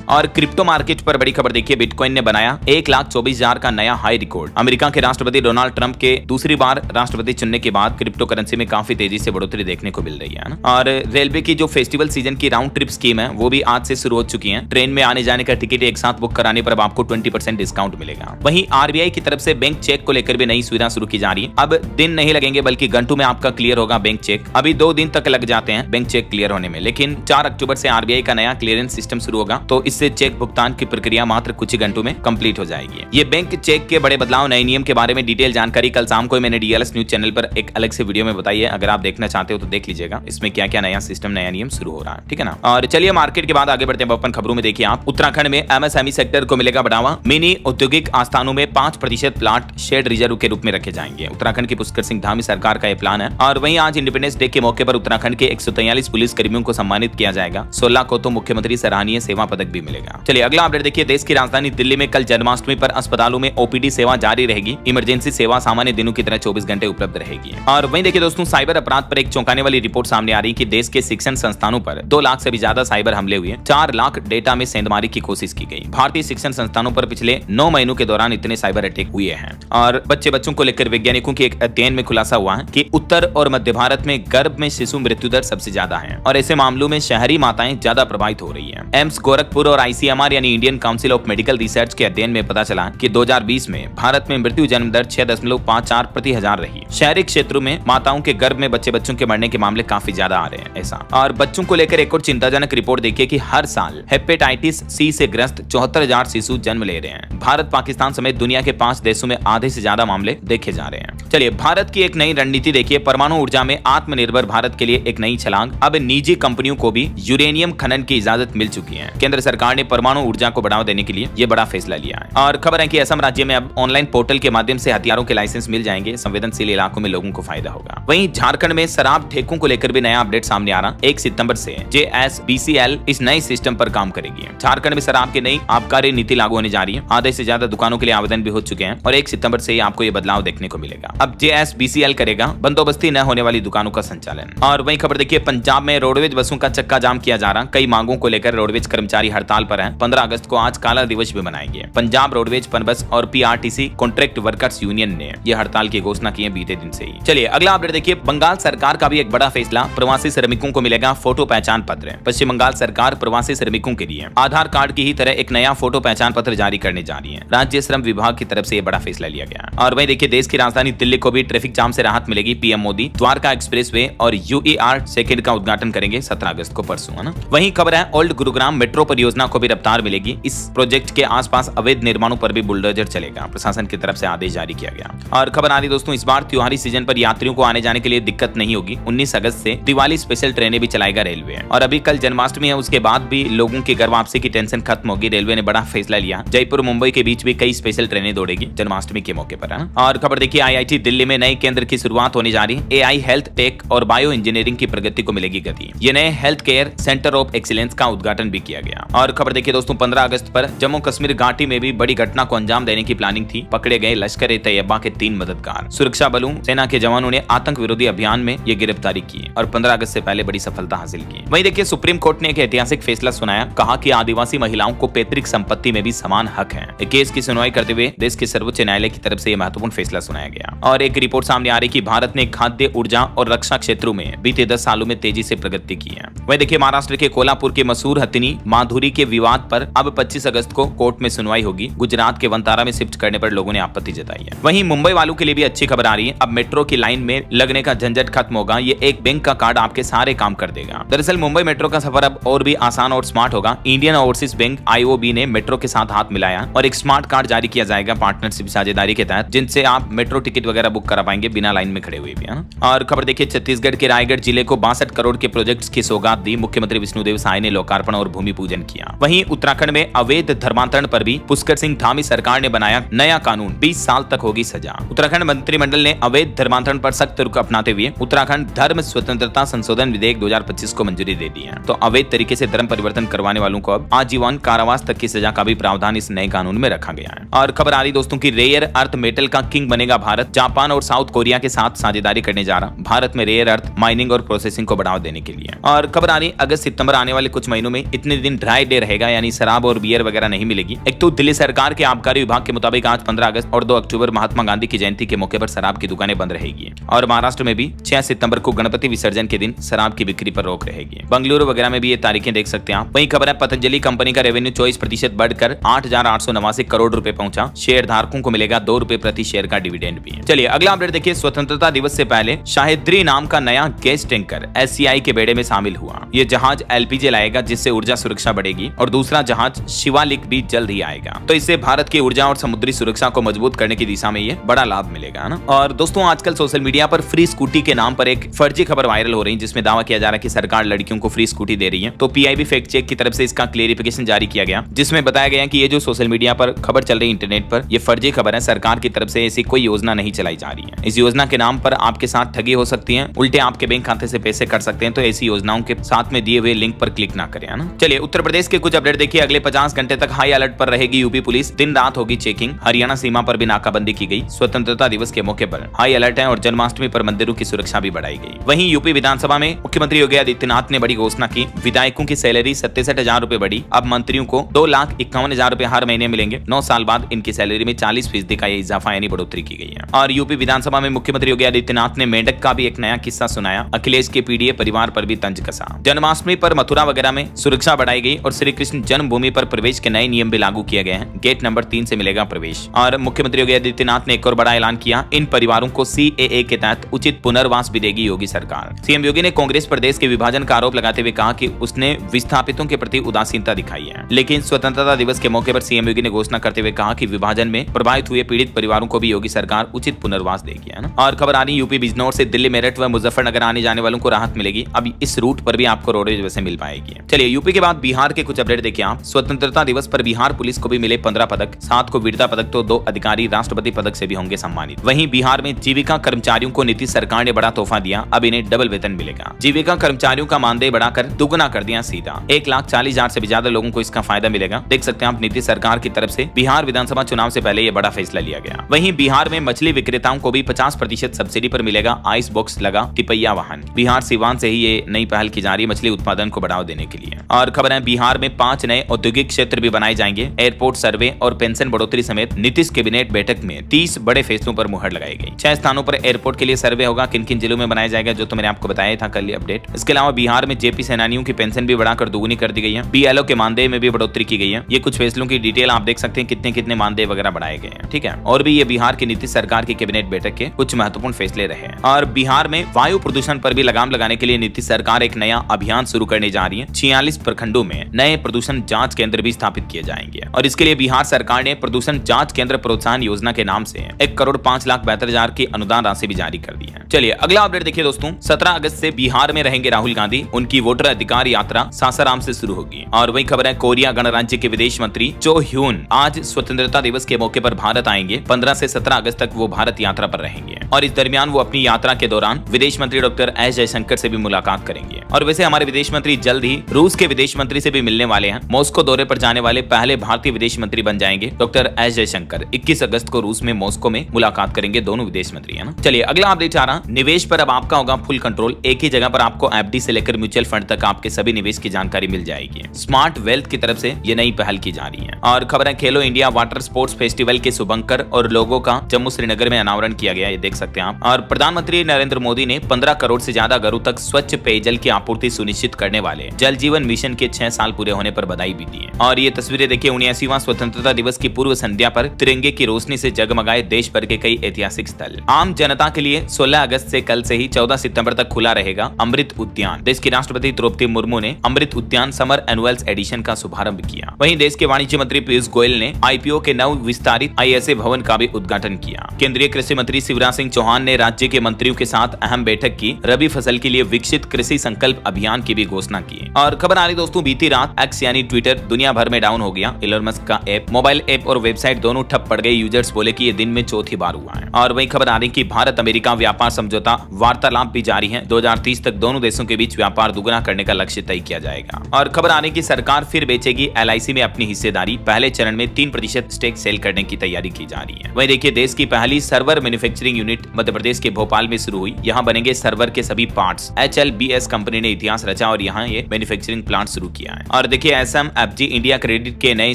और क्रिप्टो मार्केट पर बड़ी खबर देखिए, बिटकॉइन ने बनाया 1,24,000 का नया हाई रिकॉर्ड। अमेरिका के राष्ट्रपति डोनाल्ड ट्रंप के दूसरी बार राष्ट्रपति चुनने के बाद क्रिप्टो करेंसी में काफी तेजी से बढ़ोतरी देखने को मिल रही है। और रेलवे की जो फेस्टिवल सीजन की राउंड ट्रिप स्कीम है, वो भी आज से शुरू हो चुकी है। ट्रेन में आने जाने का टिकट एक साथ बुक कराने पर आपको 20% डिस्काउंट मिलेगा। वहीं RBI की तरफ से बैंक चेक को लेकर भी नई सुविधा शुरू की जा रही है। अब दिन नहीं लगेंगे बल्कि घंटों में आपका क्लियर होगा बैंक चेक। अभी 2 दिन तक लग जाते हैं बैंक चेक क्लियर होने में, लेकिन 4 अक्टूबर से RBI का नया क्लियरेंस सिस्टम शुरू होगा, तो इससे चेक भुगतान की प्रक्रिया मात्र कुछ ही घंटों में कंप्लीट हो जाएगी। ये बैंक चेक के बड़े बदलाव, नए नियम के बारे में डिटेल जानकारी कल शाम को मैंने DLS न्यूज चैनल पर एक अलग से वीडियो में बताई है। अगर आप देखना चाहते हो तो देख लीजिएगा, इसमें क्या क्या नया सिस्टम, नया नियम शुरू हो रहा है। ठीक है ना। और चलिए मार्केट के बाद आगे बढ़ते हैं अपन खबरों में। देखिए आप, उत्तराखंड में MSME सेक्टर को मिलेगा बढ़ावा। मिनी औद्योगिक आस्थानों में 5% प्लाट शेड रिजर्व के रूप में रखे जाएंगे। उत्तराखंड की पुष्कर सिंह धामी सरकार का यह प्लान है। और वहीं आज इंडिपेंडेंस डे के मौके पर उत्तराखंड के 143 पुलिस कर्मियों को सम्मानित किया जाएगा। 16 को तो मुख्यमंत्री सराहनीय सेवा पदक भी मिलेगा। चलिए अगला अपडेट देखिए, देश की राजधानी दिल्ली में कल जन्माष्टमी पर अस्पतालों में OPD सेवा जारी रहेगी। इमरजेंसी सेवा सामान्य दिनों की तरह 24 घंटे उपलब्ध रहेगी। और वहीं देखिए दोस्तों, साइबर अपराध पर एक चौंकाने वाली रिपोर्ट सामने आ रही है कि देश के शिक्षण संस्थानों पर 2 लाख से भी ज्यादा साइबर हमले हुए। 4 लाख डेटा में सेंधमारी की कोशिश की गई। भारतीय शिक्षण संस्थानों पर पिछले 9 महीनों के दौरान इतने साइबर अटैक हुए हैं। और बच्चों को लेकर वैज्ञानिकों के एक अध्ययन में खुलासा हुआ है कि उत्तर और मध्य भारत में गर्भ में शिशु मृत्यु दर सबसे ज्यादा है। और ऐसे मामलों में शहरी माताएं ज्यादा प्रभावित हो रही है। एम्स गोरखपुर और ICMR यानी Indian council of medical research के अध्ययन में पता चला कि 2020 में भारत में मृत्यु जन्म दर 6.54 प्रति हजार रही। शहरी क्षेत्रों में माताओं के गर्भ में बच्चों के मरने के मामले काफी ज्यादा आ रहे हैं ऐसा। और बच्चों को लेकर एक और चिंताजनक रिपोर्ट देखिए कि हर साल हेपेटाइटिस C से ग्रस्त 74,000 शिशु जन्म ले रहे हैं। भारत, पाकिस्तान समेत दुनिया के 5 देशों में आधे से ज्यादा मामले देखे जा रहे हैं। चलिए भारत की एक नई रणनीति देखिए, परमाणु ऊर्जा में आत्मनिर्भर भारत के लिए एक नई छलांग। अब निजी कंपनियों को भी यूरेनियम खनन की इजाजत मिल चुकी है। केंद्र सरकार ने परमाणु ऊर्जा को बढ़ावा देने के लिए यह बड़ा फैसला लिया है। और खबर है कि असम राज्य में अब ऑनलाइन पोर्टल के माध्यम से हथियारों के लाइसेंस मिल जाएंगे। संवेदनशील इलाकों में लोगों को फायदा होगा। वहीं झारखंड में शराब ठेकों को लेकर भी नया अपडेट सामने आ रहा। 1 सितंबर से JSBCL इस नए सिस्टम पर काम करेगी। झारखंड में शराब की नई आबकारी नीति लागू होने जा रही है। आधे से ज्यादा दुकानों के लिए आवेदन भी हो चुके हैं और 1 सितंबर से ही आपको ये बदलाव देखने को मिलेगा। अब JSBCL करेगा बंदोबस्ती न होने वाली दुकानों का संचालन। और वहीं खबर देखिए, पंजाब में रोडवेज बसों का चक्का जाम किया जा रहा। कई मांगों को लेकर रोडवेज कर्मचारी हड़ताल पर हैं। 15 अगस्त को आज काला दिवस भी मनाएंगे। पंजाब रोडवेज, पनबस और PRTC कॉन्ट्रैक्ट वर्कर्स यूनियन ने यह हड़ताल की घोषणा की है बीते दिन से ही। चलिए अगला अपडेट देखिए, बंगाल सरकार का भी एक बड़ा फैसला। प्रवासी श्रमिकों को मिलेगा फोटो पहचान पत्र। पश्चिम बंगाल सरकार प्रवासी श्रमिकों के लिए आधार कार्ड की ही तरह एक नया फोटो पहचान पत्र जारी करने जा रही है। राज्य श्रम विभाग की तरफ से यह बड़ा फैसला लिया गया। और वहीं देखिए, देश की राजधानी दिल्ली को भी ट्रैफिक जाम से राहत मिलेगी। PM मोदी द्वारका एक्सप्रेसवे और UER सेकेंड का उद्घाटन करेंगे 17 अगस्त को, परसों, है ना। वहीं खबर है, ओल्ड गुरुग्राम मेट्रो परियोजना को भी रफ्तार मिलेगी। इस प्रोजेक्ट के आसपास अवैध निर्माणों पर भी बुलडोजर चलेगा। प्रशासन की तरफ से आदेश जारी किया गया। और खबर आ रही दोस्तों, इस बार त्योहारी सीजन पर यात्रियों को आने जाने के लिए दिक्कत नहीं होगी। 19 अगस्त से दिवाली स्पेशल ट्रेनें भी चलाएगा रेलवे। और अभी कल जन्माष्टमी है, उसके बाद भी लोगों की घर वापसी की टेंशन खत्म होगी। रेलवे ने बड़ा फैसला लिया। जयपुर मुंबई के बीच भी कई स्पेशल ट्रेनें दौड़ेगी जन्माष्टमी के मौके पर। और खबर देखिए, IIT दिल्ली में नए केंद्र की शुरुआत होने जा रही है। AI, हेल्थ टेक और बायो इंजीनियरिंग की प्रगति को मिलेगी गति। ये नए health care centre of excellence का उद्घाटन भी किया गया। और खबर देखिए दोस्तों, 15 अगस्त पर जम्मू कश्मीर घाटी में भी बड़ी घटना को अंजाम देने की प्लानिंग थी। पकड़े गए लश्कर-ए-तैयबा के 3 मददगार। सुरक्षा बलों, सेना के जवानों ने आतंक विरोधी अभियान में ये गिरफ्तारी की और 15 अगस्त से पहले बड़ी सफलता हासिल की। वहीं देखिए, सुप्रीम कोर्ट ने एक ऐतिहासिक फैसला सुनाया। कहा कि आदिवासी महिलाओं को पैतृक संपत्ति में भी समान हक है। केस की सुनवाई करते हुए देश के सर्वोच्च न्यायालय की तरफ से यह महत्वपूर्ण फैसला सुनाया गया। और एक रिपोर्ट सामने आ रही कि भारत ने खाद्य, ऊर्जा और रक्षा क्षेत्रों में बीते 10 सालों में तेजी से प्रगति की है। वहीं देखिए, महाराष्ट्र के कोल्हापुर के मशहूर हथिनी माधुरी के विवाद पर अब 25 अगस्त को कोर्ट में सुनवाई होगी। गुजरात के वंतारा में शिफ्ट करने पर लोगों ने आपत्ति जताई है। वहीं मुंबई वालों के लिए भी अच्छी खबर आ रही है। अब मेट्रो की लाइन में लगने का झंझट खत्म होगा। ये एक बैंक का कार्ड आपके सारे काम कर देगा। दरअसल मुंबई मेट्रो का सफर अब और भी आसान और स्मार्ट होगा। इंडियन ओवरसीज बैंक IOB ने मेट्रो के साथ हाथ मिलाया और एक स्मार्ट कार्ड जारी किया जाएगा पार्टनरशिप साझेदारी के तहत, जिनसे आप मेट्रो टिकट वगैरह बुक करा पाएंगे बिना लाइन में खड़े हुए भी। और खबर देखिए, छत्तीसगढ़ के रायगढ़ जिले को 62 करोड़ के प्रोजेक्ट्स की सौगात दी। मुख्यमंत्री विष्णुदेव साय ने लोकार्पण लोकार्पण और भूमि पूजन किया। वहीं उत्तराखंड में अवैध धर्मांतरण पर भी पुष्कर सिंह धामी सरकार ने बनाया नया कानून, 20 साल तक होगी सजा। उत्तराखंड मंत्रिमंडल ने अवैध धर्मांतरण पर सख्त रुख अपनाते हुए उत्तराखंड धर्म स्वतंत्रता संशोधन विधेयक 2025 को मंजूरी दे दी है। तो अवैध तरीके से धर्म परिवर्तन करवाने वालों को अब आजीवन कारावास तक की सजा का भी प्रावधान इस नए कानून में रखा गया है। और खबर आ रही दोस्तों की रेयर अर्थ मेटल का किंग बनेगा भारत। जापान और साउथ कोरिया के साथ साझेदारी करने जा रहा भारत में रेयर अर्थ माइनिंग और प्रोसेसिंग को बढ़ावा देने के लिए। और खबर आ रही अगस्त सितंबर आने वाले कुछ महीनों में इतने दिन ड्राई डे रहेगा, यानी शराब और बियर वगैरह नहीं मिलेगी। एक तो दिल्ली सरकार के आबकारी विभाग के मुताबिक आज 15 अगस्त और 2 अक्टूबर महात्मा गांधी की जयंती के मौके पर शराब की दुकानें बंद रहेगी। और महाराष्ट्र में भी 6 सितंबर को गणपति विसर्जन के दिन शराब की बिक्री पर रोक रहेगी। बंगलुरु वगैरह में भी ये तारीखें देख सकते हैं आप। वहीं खबर है पतंजलि कंपनी का रेवेन्यू 24% बढ़कर 8,889 करोड़ रुपए पहुंचा। शेयर धारकों को मिलेगा 2 रुपए प्रति शेयर का डिविडेंड भी। चलिए अगला अपडेट देखिए। स्वतंत्रता दिवस से पहले शाहिद्री नाम का नया गैस टैंकर SCI के बेड़े में शामिल हुआ। ये जहाज LPG लाएगा जिससे ऊर्जा सुरक्षा बढ़ेगी और दूसरा जहाज शिवालिक भी जल्द ही आएगा। तो इससे भारत की ऊर्जा और समुद्री सुरक्षा को मजबूत करने की दिशा में ये बड़ा लाभ मिलेगा ना। और दोस्तों आजकल सोशल मीडिया पर फ्री स्कूटी के नाम पर एक फर्जी खबर वायरल हो रही है जिसमें दावा किया जा रहा है कि सरकार लड़कियों को फ्री स्कूटी दे रही है। तो PIB फैक्ट चेक की तरफ से इसका क्लेरिफिकेशन जारी किया गया जिसमें बताया गया कि ये जो सोशल मीडिया पर खबर चल रही है इंटरनेट पर, ये फर्जी खबर है। सरकार की तरफ से ऐसी कोई योजना नहीं चलाई जा रही है। इस योजना के नाम पर आपके साथ ठगी हो सकती है, उल्टे आपके बैंक खाते से पैसे कट सकते हैं। तो ऐसी योजनाओं के साथ में दिए हुए लिंक पर क्लिक ना करें, है ना। चलिए उत्तर प्रदेश के कुछ अपडेट देखिए। अगले 50 घंटे तक हाई अलर्ट पर रहेगी यूपी पुलिस। दिन रात होगी चेकिंग। हरियाणा सीमा पर भी नाकाबंदी की गई। स्वतंत्रता दिवस के मौके पर हाई अलर्ट है और जन्माष्टमी पर मंदिरों की सुरक्षा भी बढ़ाई गई। वहीं यूपी विधानसभा में मुख्यमंत्री योगी आदित्यनाथ ने बड़ी घोषणा की। विधायकों की सैलरी 67,000 रुपए बढ़ी। अब मंत्रियों को 2,51,000 रुपए हर महीने मिलेंगे। 9 साल बाद इनकी सैलरी में 40% का इजाफा यानी बढ़ोतरी की गई है। और यूपी विधानसभा में मुख्यमंत्री योगी आदित्यनाथ ने मेंढक का भी एक नया किस्सा सुनाया। अखिलेश के पीडीए परिवार पर भी तंज कसा। जन्माष्टमी पर मथुरा वगैरह में सुरक्षा बढ़ाई गई और श्री कृष्ण जन्मभूमि पर प्रवेश के नए नियम भी लागू किए गए हैं। गेट नंबर 3 से मिलेगा प्रवेश। और मुख्यमंत्री योगी आदित्यनाथ ने एक और बड़ा ऐलान किया। इन परिवारों को CAA के तहत उचित पुनर्वास भी देगी योगी सरकार। सीएम योगी ने कांग्रेस प्रदेश के विभाजन का आरोप लगाते हुए कहा कि उसने विस्थापितों के प्रति उदासीनता दिखाई है। लेकिन स्वतंत्रता दिवस के मौके पर सीएम योगी ने घोषणा करते हुए कहा कि विभाजन में प्रभावित हुए पीड़ित परिवारों को भी योगी सरकार उचित पुनर्वास देगी, है ना। और खबर आ रही यूपी बिजनौर से दिल्ली मेरठ व मुजफ्फरनगर आने जाने वालों को राहत मिलेगी। अब इस रूट पर भी आपको रोडवेज बसें मिल पाएगी। चलिए यूपी के बाद बिहार के कुछ अपडेट देखिए आप। स्वतंत्रता दिवस पर बिहार पुलिस को भी मिले 15 पदक। 7 को वीरता पदक तो 2 अधिकारी राष्ट्रपति पदक से भी होंगे सम्मानित। वहीं बिहार में जीविका कर्मचारियों को नीतीश सरकार ने बड़ा तोहफा दिया। अब इन्हें डबल वेतन मिलेगा। जीविका कर्मचारियों का मानदेय बढ़ाकर दुगुना कर दिया सीधा। 1,40,000 से भी ज्यादा लोगों को इसका फायदा मिलेगा। देख सकते हैं आप नीतीश सरकार की तरफ से बिहार विधानसभा चुनाव से पहले ये बड़ा फैसला लिया गया। वहीं बिहार में मछली विक्रेताओं को भी 50% सब्सिडी पर मिलेगा आइस बॉक्स लगा तिपैया वाहन। बिहार सीवान से ही ये नई पहल की जा रही है मछली उत्पादन को बढ़ावा देने के लिए। और खबर है बिहार में 5 नए औद्योगिक क्षेत्र भी बनाए जाएंगे। एयरपोर्ट सर्वे और पेंशन बढ़ोतरी समेत नीतीश कैबिनेट बैठक में 30 बड़े फैसलों पर मुहर लगाई गई। 6 स्थानों पर एयरपोर्ट के लिए सर्वे होगा। किन किन जिलों में बनाया जाएगा जो तो मैंने आपको बताया था कल अपडेट। इसके अलावा बिहार में जेपी सेनानियों की पेंशन भी बढ़ाकर दुगुनी कर दी गई है। BLO के मानदेय में भी बढ़ोतरी की गई है। ये कुछ फैसलों की डिटेल आप देख सकते हैं कितने कितने मानदेय वगैरह बढ़ाए गए हैं, ठीक है। और भी ये बिहार की नीतीश सरकार की कैबिनेट बैठक के कुछ महत्वपूर्ण फैसले रहे। और बिहार में वायु प्रदूषण पर भी लगाम लगाने के लिए नीतीश सरकार एक नया अभियान शुरू करने जा रही है। 46 प्रखंडों में नए प्रदूषण जांच केंद्र भी स्थापित किए जाएंगे। और इसके लिए बिहार सरकार ने प्रदूषण जांच केंद्र प्रोत्साहन योजना के नाम से 1,05,72,000 की अनुदान राशि भी जारी कर दी है। चलिए अगला अपडेट देखिए दोस्तों। 17 अगस्त से बिहार में रहेंगे राहुल गांधी। उनकी वोटर अधिकार यात्रा सासाराम से शुरू होगी। और वही खबर है कोरिया गणराज्य के विदेश मंत्री चो ह्यून आज स्वतंत्रता दिवस के मौके पर भारत आएंगे। 15 से 17 अगस्त तक वो भारत यात्रा पर रहेंगे। और इस दरमियान वो अपनी यात्रा के दौरान विदेश मंत्री डॉक्टर एस जयशंकर से भी मुलाकात करेंगे। और वैसे हमारे विदेश मंत्री जल्द ही रूस के विदेश मंत्री से भी मिलने वाले हैं। मॉस्को दौरे पर जाने वाले पहले भारतीय विदेश मंत्री बन जाएंगे डॉक्टर एस जयशंकर। 21 अगस्त को रूस में मॉस्को में मुलाकात करेंगे दोनों विदेश मंत्री, है ना। चलिए अगला अपडेट आ रहा। निवेश पर अब आपका होगा फुल कंट्रोल। एक ही जगह पर आपको FD से लेकर म्यूचुअल फंड तक आपके सभी निवेश की जानकारी मिल जाएगी। स्मार्ट वेल्थ की तरफ से ये नई पहल की जा रही है। और खबर है खेलो इंडिया वाटर स्पोर्ट्स फेस्टिवल के शुभंकर और लोगों का जम्मू श्रीनगर में अनावरण किया गया, ये देख सकते हैं आप। और प्रधानमंत्री नरेंद्र मोदी ने 15 करोड़ से ज्यादा घरों तक स्वच्छ पेयजल की आपूर्ति सुनिश्चित करने वाले जल जीवन मिशन के 6 साल पूरे होने पर बधाई भी दी है। और ये तस्वीरें देखिए 79वां स्वतंत्रता दिवस की पूर्व संध्या पर तिरंगे की रोशनी से जगमगाए देश भर के कई ऐतिहासिक स्थल। आम जनता के लिए 16 अगस्त से कल से ही 14 सितंबर तक खुला रहेगा अमृत उद्यान। देश की राष्ट्रपति द्रौपदी मुर्मू ने अमृत उद्यान समर एनुअल एडिशन का शुभारंभ किया। वहीं देश के वाणिज्य मंत्री पीयूष गोयल ने IPO के नव विस्तारित ISA भवन का भी उद्घाटन किया। केंद्रीय कृषि मंत्री शिवराज सिंह चौहान ने राज्य के मंत्रियों के साथ अहम बैठक की। रबी फसल के लिए विकसित कृषि संकल्प अभियान की भी घोषणा की। और खबर खबर आ रही दोस्तों बीती रात एक्स यानी ट्विटर दुनिया भर में डाउन हो गया। एलन मस्क का ऐप, मोबाइल ऐप और वेबसाइट दोनों ठप पड़ गए। यूजर्स बोले कि ये दिन में चौथी बार हुआ है। और वही खबर आ रही कि भारत अमेरिका व्यापार समझौता वार्तालाप भी जारी है। 2030 तक दोनों देशों के बीच व्यापार दुगना करने का लक्ष्य तय किया जाएगा। और खबर आ रही कि सरकार फिर बेचेगी LIC में अपनी हिस्सेदारी। पहले चरण में 3% स्टेक सेल करने की तैयारी की जा रही है। वही देखिए देश की पहली server manufacturing unit Madhya Pradesh के भोपाल में शुरू हुई। यहाँ बनेंगे सर्वर के सभी पार्ट्स। HLBS कंपनी ने इतिहास रचा और यहाँ ये मैन्युफैक्चरिंग प्लांट शुरू किया है। और देखिए SMFG इंडिया क्रेडिट के नए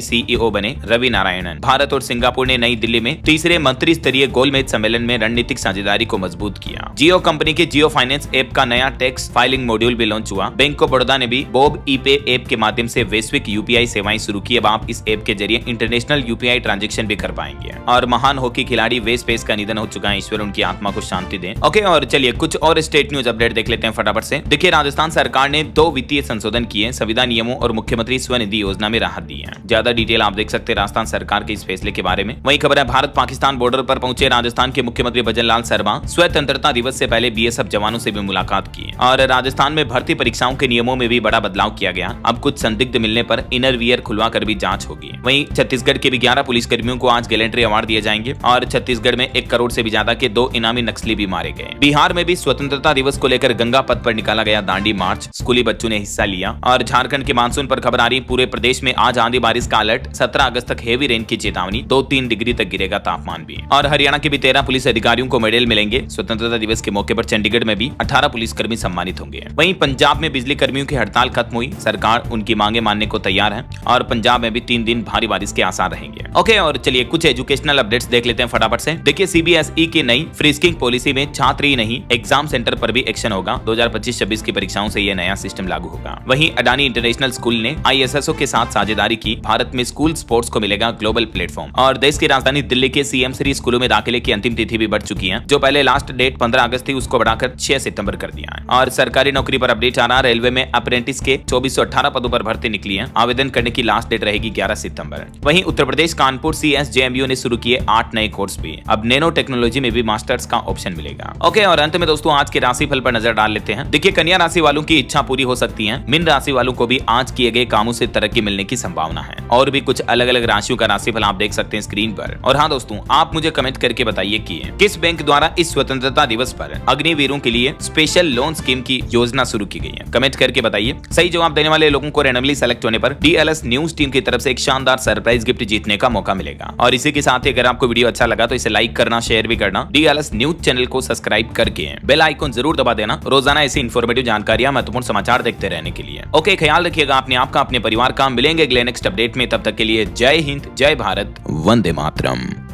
CEO बने रवि नारायणन। भारत और सिंगापुर ने नई दिल्ली में तीसरे मंत्री स्तरीय गोलमेज सम्मेलन में रणनीतिक साझेदारी को मजबूत किया। जियो कंपनी के जियो फाइनेंस ऐप का नया टैक्स फाइलिंग मॉड्यूल भी लॉन्च हुआ। बैंक ऑफ बड़ौदा ने भी बोब ईपे ऐप के माध्यम से वैश्विक UPI सेवाएं शुरू की। अब आप इस ऐप के जरिए इंटरनेशनल UPI ट्रांजैक्शन भी कर पाएंगे। और महान हॉकी खिलाड़ी वेस पेस का निधन हो चुका है। ईश्वर उनकी आत्मा को शांति दे। ओके, और चलिए कुछ और स्टेट न्यूज अपडेट देख लेते हैं फटाफट से। देखिए राजस्थान सरकार ने 2 वित्तीय संशोधन किए, संविदा नियमों और मुख्यमंत्री स्वनिधि योजना में राहत दी है। ज्यादा डिटेल आप देख सकते हैं राजस्थान सरकार के इस फैसले के बारे में। वही खबर है भारत पाकिस्तान बॉर्डर पर पहुंचे राजस्थान के मुख्यमंत्री भजनलाल शर्मा स्वतंत्रता दिवस से पहले BSF जवानों से भी मुलाकात की। और राजस्थान में भर्ती परीक्षाओं के नियमों में भी बड़ा बदलाव किया गया। अब कुछ संदिग्ध मिलने पर इनर वियर खुलवा कर भी जांच होगी। वहीं छत्तीसगढ़ के भी 11 पुलिसकर्मियों को आज गैलेंट्री अवार्ड दिए जाएंगे। और छत्तीसगढ़ में 1 करोड़ से भी ज्यादा के 2 इनामी नक्सली भी मारे गए। बिहार में भी स्वतंत्रता दिवस को लेकर गंगा पथ पर निकाला गया दांडी मार्च। स्कूली बच्चों ने हिस्सा लिया। और झारखंड के मानसून पर खबर आ रही, पूरे प्रदेश में आज आंधी बारिश का अलर्ट। 17 अगस्त तक हेवी रेन की चेतावनी। 2-3 डिग्री तक गिरेगा तापमान भी। और हरियाणा के भी 13 पुलिस अधिकारियों को मेडल मिलेंगे। स्वतंत्रता दिवस के मौके पर चंडीगढ़ में भी 18 पुलिसकर्मी सम्मानित होंगे। वहीं पंजाब में बिजली कर्मियों की हड़ताल खत्म हुई। सरकार उनकी मांगे मानने को तैयार है। और पंजाब में भी 3 दिन भारी बारिश के आसार रहेंगे। ओके, और चलिए कुछ एजुकेशनल अपडेट्स देख लेते हैं फटाफट से। देखिए CBSE की नई फ्रीस्किंग पॉलिसी में छात्र ही नहीं एग्जाम सेंटर पर भी एक्शन होगा। 2025-26 की परीक्षाओं से यह नया सिस्टम लागू होगा। वहीं अडानी इंटरनेशनल स्कूल ने ISSO के साथ साझेदारी की। भारत में स्कूल स्पोर्ट्स को मिलेगा ग्लोबल प्लेटफॉर्म। और देश की राजधानी दिल्ली के CM3 स्कूलों में दाखिले की अंतिम तिथि भी बढ़ चुकी है। जो पहले लास्ट डेट 15 अगस्त थी उसको बढ़ाकर 6 सितंबर कर दिया है। और सरकारी नौकरी पर अपडेट आ रहा, रेलवे में अप्रेंटिस के 2418 पदों पर भर्ती निकली है। आवेदन करने की लास्ट डेट रहेगी 11 सितंबर। वहीं उत्तर प्रदेश कानपुर CSJMU ने शुरू किए 8 नए कोर्स भी। अब नैनो टेक्नोलॉजी में भी मास्टर्स का ऑप्शन मिलेगा। ओके, और अंत में दोस्तों आज के राशिफल पर नजर डाल लेते हैं। देखिए कन्या राशि वालों की इच्छा पूरी हो सकती है। मीन राशि वालों को भी आज किए गए कामों से तरक्की मिलने की संभावना है। और भी कुछ अलग अलग राशियों का राशिफल आप देख सकते हैं स्क्रीन पर। और हाँ दोस्तों, आप मुझे कमेंट करके बताइए कि किस बैंक द्वारा इस स्वतंत्रता दिवस पर अग्निवीरों के लिए स्पेशल लोन स्कीम की योजना शुरू की गई है। कमेंट करके बताइए। सही जवाब देने वाले लोगों को रैंडमली सेलेक्ट होने पर DLS न्यूज टीम की तरफ से एक शानदार सरप्राइज गिफ्ट जीतने का मौका मिलेगा। और इसी के साथ ही अगर आपको वीडियो अच्छा लगा तो इसे लाइक करना, शेयर भी करना। DLS न्यूज चैनल को सब्सक्राइब करके बेल आइकन जरूर दबा देना रोजाना ऐसी इन्फॉर्मेटिव जानकारियां, महत्वपूर्ण समाचार देखते रहने के लिए। ओके, ख्याल रखिएगा अपने आप का, अपने परिवार का। मिलेंगे अगले नेक्स्ट अपडेट में। तब तक के लिए जय हिंद, जय भारत, वंदे मातरम।